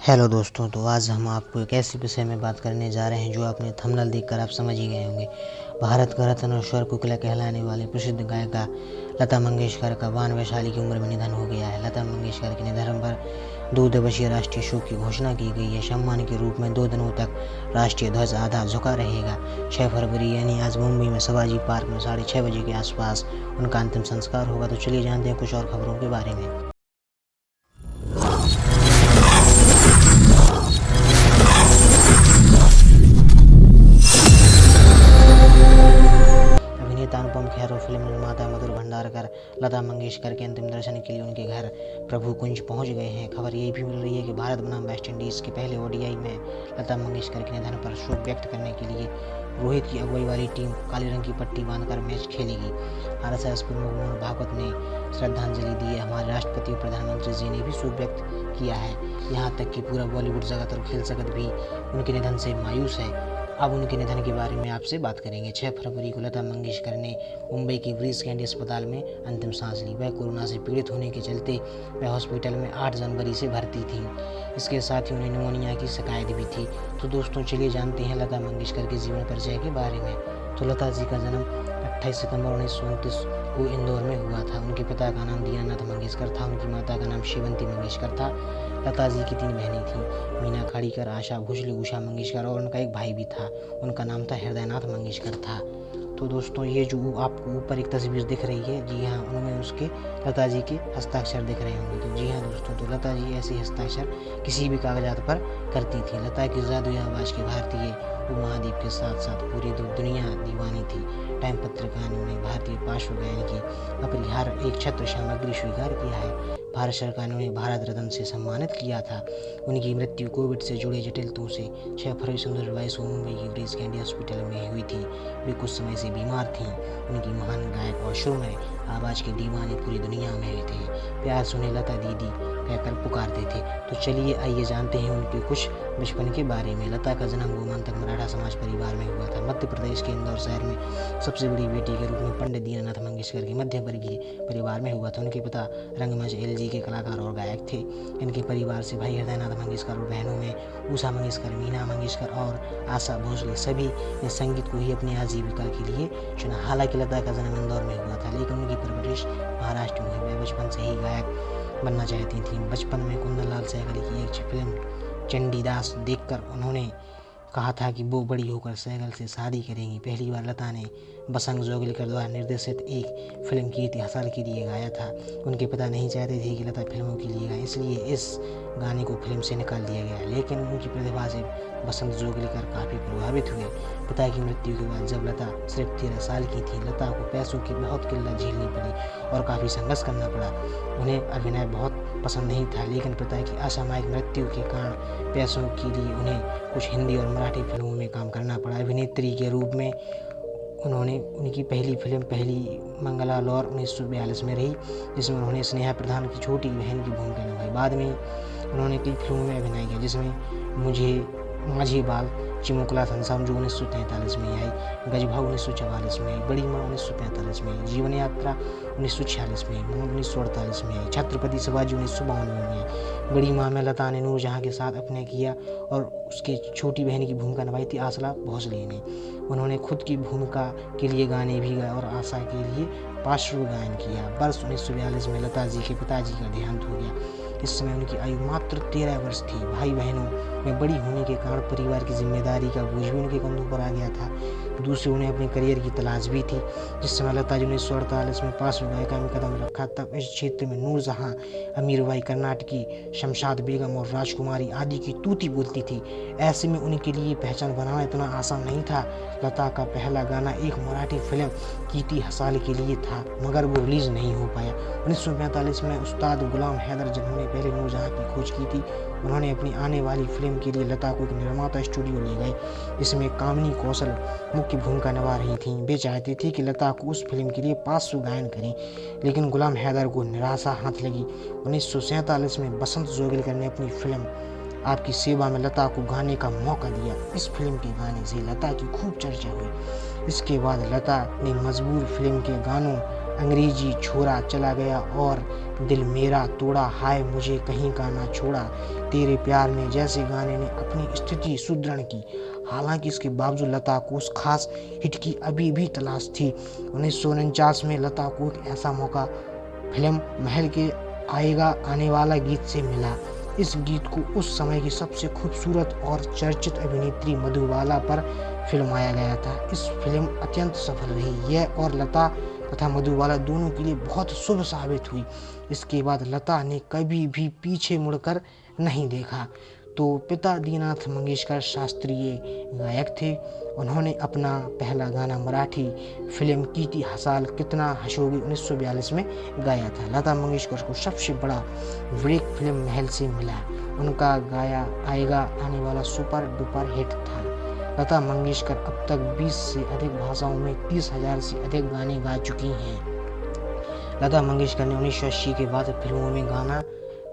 Hello दोस्तों, तो आज हम आपको एक ऐसे विषय में बात करने जा रहे हैं जो आपने थंबनेल देखकर आप समझ ही गए होंगे। भारत का रत्न और स्वर कोकिला कहलाने वाली प्रसिद्ध गायिका लता मंगेशकर का 92 साल की उम्र में निधन हो गया है। लता मंगेशकर के निधन पर 2 दिवसीय राष्ट्रीय शोक की घोषणा की गई है। सम्मान के रूप में 2 दिनों तक राष्ट्रीय ध्वज आधा झुका रहेगा। 6 फरवरी यानी आज मुंबई में शिवाजी पार्क में 6:30 बजे के आसपास उनका अंतिम संस्कार होगा। तो चलिए जानते हैं कुछ और खबरों के बारे में। अभिनेता अनुपम खेर और फिल्म निर्माता मधुर भंडारकर लता मंगेशकर के अंतिम दर्शन के लिए उनके घर प्रभु कुंज पहुंच गए हैं। खबर ये भी मिल रही है कि भारत बनाम वेस्ट इंडीज के पहले ओडीआई में लता मंगेशकर के निधन पर शोक व्यक्त करने के लिए रोहित की अगुवाई वाली टीम काले रंग की पट्टी बांधकर मैच खेलेगी। आरएसएस प्रमुख मोहन भागवत ने श्रद्धांजलि दी है। हमारे राष्ट्रपति और प्रधानमंत्री जी ने भी शोक व्यक्त किया है। यहाँ तक कि पूरा बॉलीवुड जगत और खेल जगत भी उनके निधन से मायूस है। अब उनके निधन के बारे में आपसे बात करेंगे। 6 फरवरी को लता मंगेशकर ने मुंबई के ब्रीच कैंडी अस्पताल में अंतिम सांस ली। वह कोरोना से पीड़ित होने के चलते वह हॉस्पिटल में 8 जनवरी से भर्ती थी। इसके साथ ही उन्हें निमोनिया की शिकायत भी थी। तो दोस्तों चलिए जानते हैं लता मंगेशकर के जीवन परिचय के बारे में। तो लता जी का जन्म 28 सितंबर 1929 को इंदौर में हुआ था। उनके पिता का नाम दीनानाथ मंगेशकर था। उनकी माता का नाम शेवंती मंगेशकर था। लता जी की 3 बहनें थीं, मीना खाड़ीकर, आशा भोसले, उषा मंगेशकर और उनका एक भाई भी था। उनका नाम था हृदयनाथ मंगेशकर था। तो दोस्तों ये जो आपको ऊपर एक तस्वीर दिख रही है, जी हाँ, उनमें उसके लता जी के हस्ताक्षर दिख रहे होंगे। तो जी हाँ दोस्तों, तो लता जी ऐसे हस्ताक्षर किसी भी कागजात पर करती थी। लता की जादुई आवाज़ के भारतीय उपमहाद्वीप के साथ साथ पूरी दुनिया दीवानी थी। टाइम पत्रिका ने उन्हें भारतीय पार्श्व गायन की अपरिहार एक छत्र सामग्री स्वीकार किया है। भारत सरकार ने उन्हें भारत रत्न से सम्मानित किया था। उनकी मृत्यु कोविड से जुड़े जटिलताओं से 6 फरवरी 2022 को मुंबई की ब्रीच कैंडी हॉस्पिटल में हुई थी। वे कुछ समय से बीमार थीं। उनकी महान गायक और सुरमय आवाज़ के दीवाने पूरी दुनिया में थे। प्यार से उन्हें लता दीदी कहकर पुकारते थे। तो चलिए आइए जानते हैं उनके कुछ बचपन के बारे में। लता का जन्म गोमांतक मराठा समाज परिवार में हुआ था। मध्य प्रदेश के इंदौर शहर में सबसे बड़ी बेटी के रूप में पंडित दीनानाथ मंगेशकर के मध्य वर्गीय परिवार में हुआ था। उनके पिता रंगमंच एलजी के कलाकार और गायक थे। इनके परिवार से भाई हृदयनाथ मंगेशकर और बहनों में उषा मंगेशकर, मीना मंगेशकर और आशा भोसले सभी ने संगीत को ही अपनी आजीविका के लिए चुना। हालांकि लता का जन्म इंदौर में हुआ था, लेकिन उनकी परवरिश महाराष्ट्र में हुई। वह बचपन से ही गायक बनना चाहती थीं। बचपन में कुंदन लाल सहगल की एक फिल्म चंडीदास देखकर उन्होंने कहा था कि वो बड़ी होकर सहगल से शादी करेंगी। पहली बार लता ने बसंत जोगलीकर द्वारा निर्देशित एक फिल्म कीर्ति हसल के लिए गाया था। उनके पिता नहीं चाहते थे कि लता फिल्मों के लिए गाए, इसलिए इस गाने को फिल्म से निकाल दिया गया। लेकिन उनकी प्रतिभा से बसंत जोगलीकर काफ़ी प्रभावित हुए। पिता की मृत्यु के बाद जब लता सिर्फ 13 साल की थी, लता को पैसों की बहुत किल्लत झेलनी पड़ी और काफ़ी संघर्ष करना पड़ा। उन्हें अभिनय बहुत पसंद नहीं था, लेकिन पिता की असामयिक मृत्यु के कारण पैसों के लिए उन्हें कुछ हिंदी और मराठी फिल्मों में काम करना पड़ा। अभिनेत्री के रूप में उन्होंने उनकी पहली फिल्म पहली मंगलालौर 1942 में रही, जिसमें उन्होंने स्नेहा प्रधान की छोटी बहन की भूमिका निभाई। बाद में उन्होंने कई फिल्मों में अभिनय किया, जिसमें मुझे माझी बाल, चिमुकला संसाम जो 1943 में आई, गजभाव 1944 में आई, बड़ी माँ 1945 में आई, जीवन यात्रा 1946 में आई, 1948 में आई, छत्रपति शिवाजी 1952 में आई। बड़ी माँ में लता ने नूरजहां के साथ अभिनय किया और उसके छोटी बहन की भूमिका निभाई थी आशा भोसले ने। उन्होंने खुद की भूमिका के लिए गाने भी गाए और आशा के लिए पार्श्व गायन किया। वर्ष 1942 में लता जी के पिताजी का देहांत हो गया। इस समय उनकी आयु मात्र 13 वर्ष थी। भाई बहनों में बड़ी होने के कारण परिवार की जिम्मेदारी का बोझ भी उनके कंधों पर आ गया था। दूसरी उन्हें अपने करियर की तलाश भी थी। जिस समय लता जी ने 1948 में पार्श्व गायिका में कदम रखा, तब इस क्षेत्र में नूरजहां, अमीरबाई कर्नाटकी, शमशाद बेगम और राजकुमारी आदि की तूती बोलती थी। ऐसे में उनके लिए पहचान बनाना इतना आसान नहीं था। लता का पहला गाना एक मराठी फिल्म कीर्ति हसाल के लिए था, मगर वो रिलीज नहीं हो पाया। 1945 में उस्ताद गुलाम हैदर जिन्होंने पहले नूरजहां की खोज की थी, उन्होंने अपनी आने वाली फिल्म के लिए लता को एक निर्माता स्टूडियो ले गए, जिसमें कामिनी कौशल मुख्य भूमिका निभा रही थीं। वे चाहते थे कि लता को उस फिल्म के लिए पार्श्व गायन करें, लेकिन गुलाम हैदर को निराशा हाथ लगी। 1947 में बसंत जोगलीकर ने अपनी फिल्म आपकी सेवा में लता को गाने का मौका दिया। इस फिल्म के गाने से लता की खूब चर्चा हुई। इसके बाद लता ने मजबूर फिल्म के गानों अंग्रेजी छोरा चला गया और दिल मेरा तोड़ा, हाय मुझे कहीं का ना छोड़ा, तेरे प्यार में जैसे गाने ने अपनी स्थिति सुदृढ़ की। हालांकि इसके बावजूद लता को उस खास हिट की अभी भी तलाश थी। 1949 में लता को एक ऐसा मौका फिल्म महल के आएगा आने वाला गीत से मिला। इस गीत को उस समय की सबसे खूबसूरत और चर्चित अभिनेत्री मधुबाला पर फिल्माया गया था। इस फिल्म अत्यंत सफल रही। यह और लता तथा मधुबाला दोनों के लिए बहुत शुभ साबित हुई। इसके बाद लता ने कभी भी पीछे मुड़कर नहीं देखा। तो पिता दीनानाथ मंगेशकर शास्त्रीय गायक थे। उन्होंने अपना पहला गाना मराठी फिल्म कीती हसाल कितना हंसोगे 1942 में गाया था। लता मंगेशकर को सबसे बड़ा ब्रेक फिल्म महल से मिला। उनका गाया आएगा आने वाला सुपर डुपर हिट था। लता मंगेशकर अब तक 20 से अधिक भाषाओं में 30,000 से अधिक गाने गा चुकी हैं। लता मंगेशकर ने 1980 के बाद फिल्मों में गाना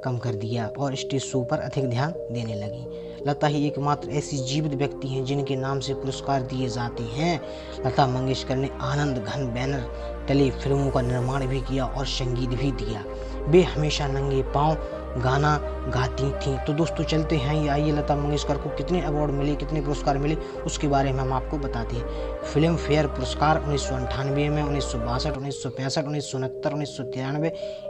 कम कर दिया और स्टेज शो पर अधिक ध्यान देने लगी। लता ही एकमात्र ऐसी जीवित व्यक्ति हैं जिनके नाम से पुरस्कार दिए जाते हैं। लता मंगेशकर ने आनंद घन बैनर तले फिल्मों का निर्माण भी किया और संगीत भी दिया। वे हमेशा नंगे पांव गाना गाती थीं। तो दोस्तों चलते हैं, आइए लता मंगेशकर को कितने अवार्ड मिले, कितने पुरस्कार मिले, उसके बारे में हम आपको बताते हैं। फिल्म फेयर पुरस्कार 1998 में, 1962, 1965, 1969, 1993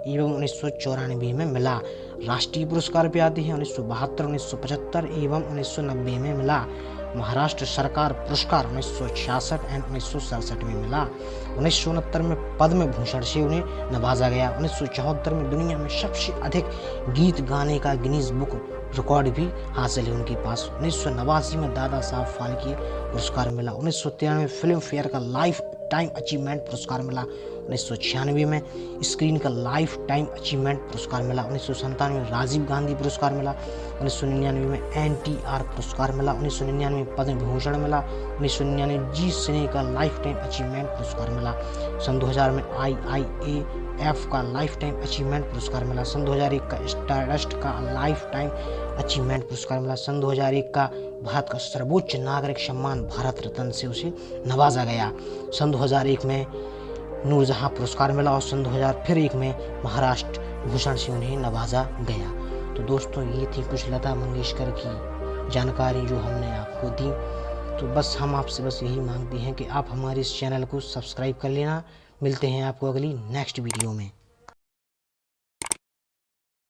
एवं 1994 में मिला। राष्ट्रीय पुरस्कार पे आते हैं 1972, 1975 एवं 1990 में मिला। महाराष्ट्र सरकार पुरस्कार 1966 एंड 1967 में मिला। 1969 में पद्म भूषण से उन्हें नवाजा गया। 1974 में दुनिया में सबसे अधिक गीत गाने का गिनीज बुक रिकॉर्ड भी हासिल है उनके पास। 1989 में दादा साहब फाल्के पुरस्कार मिला। 1993 में फिल्म फेयर का लाइफ टाइम अचीवमेंट पुरस्कार मिला। 1996 में स्क्रीन का लाइफ टाइम अचीवमेंट पुरस्कार मिला। 1997 में राजीव गांधी पुरस्कार मिला। 1999 में NTR पुरस्कार मिला। 1999 में पद्म भूषण मिला। 1999 जी सिने का लाइफ टाइम अचीवमेंट पुरस्कार मिला। सन 2000 में IIAF का लाइफ टाइम अचीवमेंट पुरस्कार मिला। सन 2001 का स्टारडस्ट का लाइफ टाइम अचीवमेंट पुरस्कार मिला। सन 2001 का भारत का सर्वोच्च नागरिक सम्मान भारत रत्न से उसे नवाजा गया। सन 2001 में नूरजहां पुरस्कार मिला और सन 2001 में महाराष्ट्र भूषण से उन्हें नवाजा गया। तो दोस्तों ये थी कुछ लता मंगेशकर की जानकारी जो हमने आपको दी। तो बस हम आपसे बस यही मांगते हैं कि आप हमारे इस चैनल को सब्सक्राइब कर लेना। मिलते हैं आपको अगली नेक्स्ट वीडियो में।